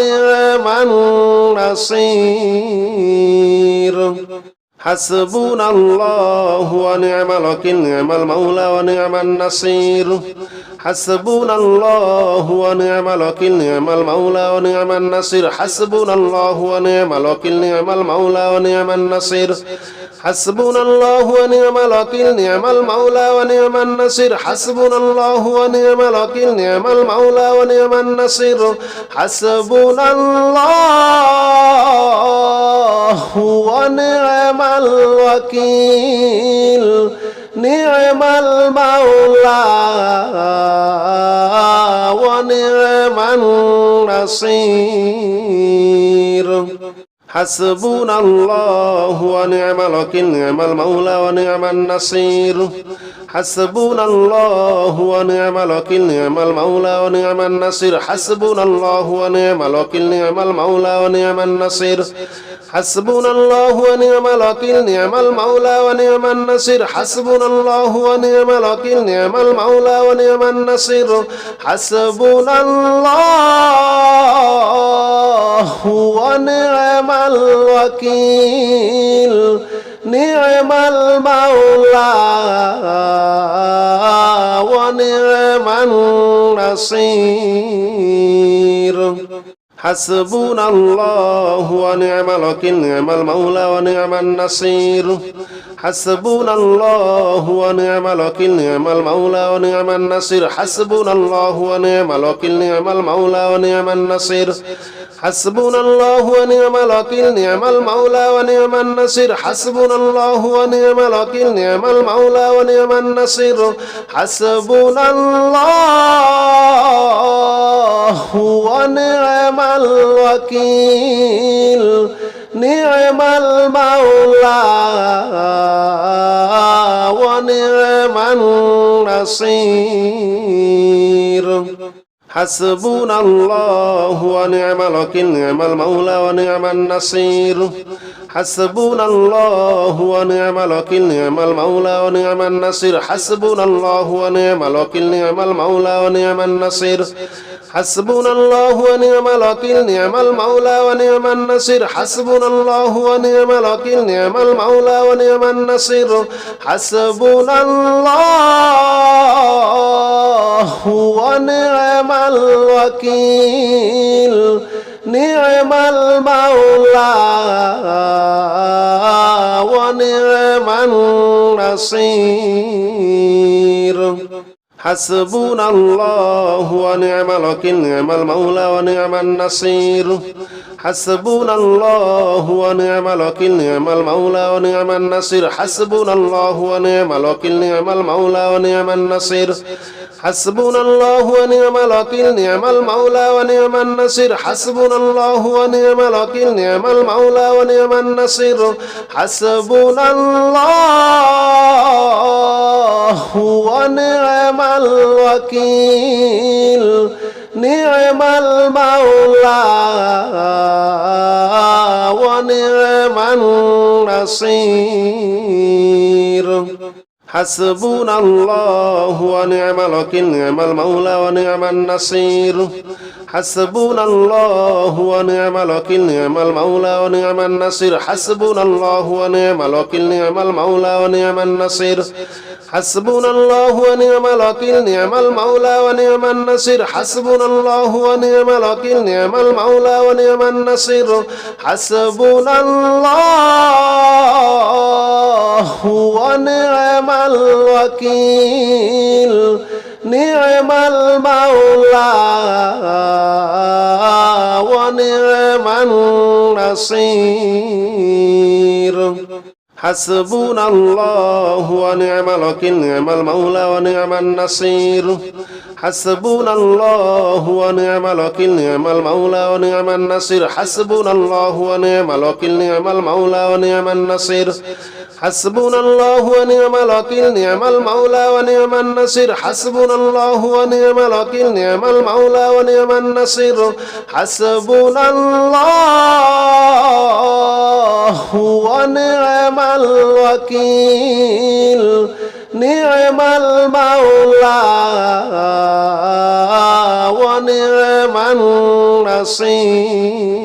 ونعم النصير حسبنا الله ونعم الوكيل نعم المولى ونعم النصير حسبنا الله ونعم الوكيل نعم المولى ونعم النصير حسبنا الله ونعم الوكيل نعم المولى ونعم النصير حسبنا الله ونعم الوكيل نعم المولى ونعم النصير حسبنا الله ونعم الوكيل نعم المولى ونعم النصير حسبنا الله ونعم الوكيل نعم المولى ونعم النصير حسبنا الله ونعم الوكيل نعم المولى ونعم النصير حسبنا الله ونعم الوكيل نعم المولى ونعم النصير حسبنا الله ونعم الوكيل نعم المولى ونعم النصير حسبنا الله ونعم الوكيل نعم المولى ونعم النصير حسبنا الله ونعم الوكيل نعم المولى ونعم النصير حسبنا الله ونعم الوكيل نعم المولى ونعم النصير حسبنا الله ونعم الوكيل نعم المولى ونعم النصير حسبنا الله ونعم الوكيل نعم المولى ونعم النصير حسبنا الله ونعم الوكيل نعم المولى ونعم النصير حسبنا الله ونعم الوكيل نعم المولى ونعم النصير حسبنا الله ونعم الوكيل نعم المولى ونعم النصير حسبنا الله ونعم الوكيل نعم المولى ونعم النصير حسبنا الله ونعم الوكيل نعم المولى ونعم النصير حسبنا الله ونعم الوكيل نعم المولى ونعم النصير حسبنا الله ونعم الوكيل نعم المولى ونعم النصير حسبنا الله ونعم الوكيل نعم المولى ونعم النصير حسبنا الله ونعم الوكيل نعم المولى ونعم النصير حسبنا الله ونعم الوكيل نعم المولى ونعم النصير حسبنا الله ونعم الوكيل نعم المولى ونعم النصير حسبنا الله ونعم الوكيل نعم المولى ونعم النصير حسبنا الله ونعم الوكيل نعم المولى ونعم النصير حسبنا الله ونعم الوكيل نعم المولى ونعم النصير حسبنا الله ونعم الوكيل نعم المولى ونعم النصير حسبنا الله ونعم الوكيل نعم المولى ونعم النصير حسبنا الله ونعم الوكيل نعم المولى ونعم النصير حسبنا الله ونعم الوكيل نعم المولى ونعم النصير حسبنا الله ونعم الوكيل نعم المولى ونعم النصير حسبنا الله ونعم الوكيل نعم المولى ونعم النصير حسبنا الله ونعم الوكيل نعم المولى ونعم النصير حسبنا الله ونعم الوكيل نعم المولى ونعم النصير حسبنا الله ونعم الوكيل نعم المولى ونعم النصير حسبنا الله ونعم الوكيل نعم المولى ونعم النصير حسبنا الله ونعم الوكيل نعم المولى ونعم النصير حسبنا الله ونعم الوكيل نعم المولى ونعم النصير حسبنا الله ونعم الوكيل نعم المولى ونعم النصير حسبنا الله ونعم الوكيل نعم المولى ونعم النصير.